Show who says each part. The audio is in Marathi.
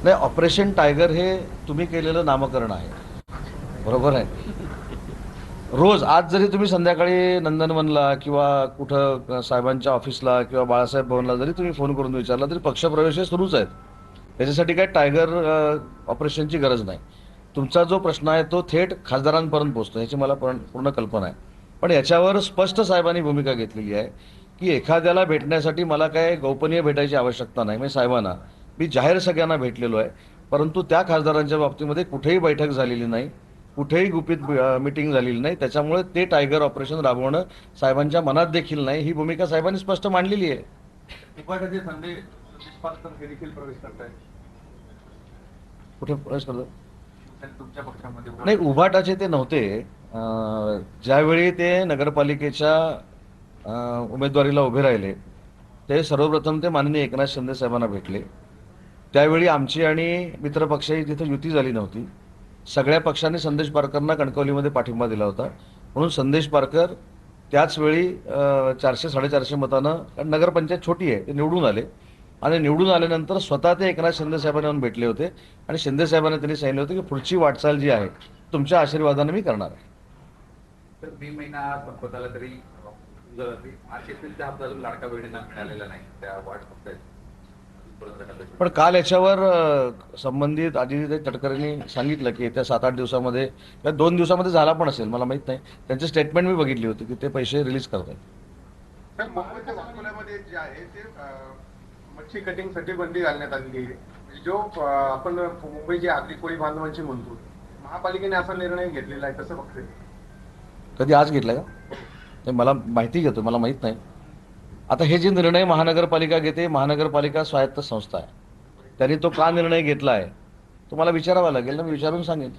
Speaker 1: नाही, ऑपरेशन टायगर हे तुम्ही केलेलं नामकरण आहे, बरोबर आहे. रोज आज जरी तुम्ही संध्याकाळी नंदनवनला किंवा कुठं साहेबांच्या ऑफिसला किंवा बाळासाहेब भवनला जरी तुम्ही फोन करून विचारला तरी पक्षप्रवेश हे सुरूच आहेत. त्याच्यासाठी काय टायगर ऑपरेशनची गरज नाही. तुमचा जो प्रश्न आहे तो थेट खासदारांपर्यंत पोहोचतो याची मला पूर्ण कल्पना आहे. पण याच्यावर स्पष्ट साहेबांनी भूमिका घेतलेली आहे की एखाद्याला भेटण्यासाठी मला काय गोपनीय भेटायची आवश्यकता नाही. म्हणजे साहेबांना मी जाहीर सगळ्यांना भेटलेलो आहे, परंतु त्या खासदारांच्या बाबतीमध्ये कुठेही बैठक झालेली नाही, कुठेही गुपित मिटिंग झालेली नाही. त्याच्यामुळे ते टायगर ऑपरेशन राबवणं साहेबांच्या मनात देखील नाही, ही भूमिका साहेबांनी स्पष्ट मांडलेली आहे. कुठे प्रवेश करतो
Speaker 2: तुमच्या पक्षामध्ये
Speaker 1: नाही, उभाटाचे ते नव्हते. ज्यावेळी ते नगरपालिकेच्या उमेदवारीला उभे राहिले ते सर्वप्रथम ते माननीय एकनाथ शिंदे साहेबांना भेटले. त्यावेळी आमची आणि मित्रपक्षाची तिथे युती झाली नव्हती. सगळ्या पक्षांनी संदेश पारकरांना कणकवलीमध्ये पाठिंबा दिला होता, म्हणून संदेश पारकर त्याच वेळी 400-450 मतानं, कारण नगरपंचायत छोटी आहे, ते निवडून आले. आणि निवडून आल्यानंतर स्वतः ते एकनाथ शिंदे साहेबांना येऊन भेटले होते आणि शिंदे साहेबांना त्यांनी सांगितलं होतं की पुढची वाटचाल जी आहे तुमच्या आशीर्वादाने मी करणार आहे.
Speaker 2: तर मे महिना संपत आला तरी मार्च एप्रिलचा हप्ता अजून लाडका बहिणींना मिळालेला नाही, त्या वाट बघतायत.
Speaker 1: पण काल याच्यावर संबंधित अजित तटकरेंनी सांगितलं की येत्या 7-8 दिवसामध्ये किंवा 2 दिवसामध्ये झाला पण असेल, मला माहीत नाही. त्यांचे स्टेटमेंट मी बघितली होती की ते पैसे रिलीज करत आहेत.
Speaker 3: सर, मुंबईच्या अकोल्यामध्ये जे आहे ते मच्छी कटिंगसाठी बंदी घालण्यात आलेली आहे. म्हणजे जो आपण मुंबईची आगरी कोळी बांधवांची म्हणतो, महापालिकेने असा निर्णय घेतलेला आहे, कसं बघते?
Speaker 1: कधी आज घेतला का? ते मला माहिती घेतो, मला माहीत नाही. आता हे जे निर्णय महानगरपालिका घेते, महानगरपालिका स्वायत्त संस्था आहे, त्यांनी तो का निर्णय घेतला आहे तो मला विचारावा लागेल ना, मी विचारून सांगेन.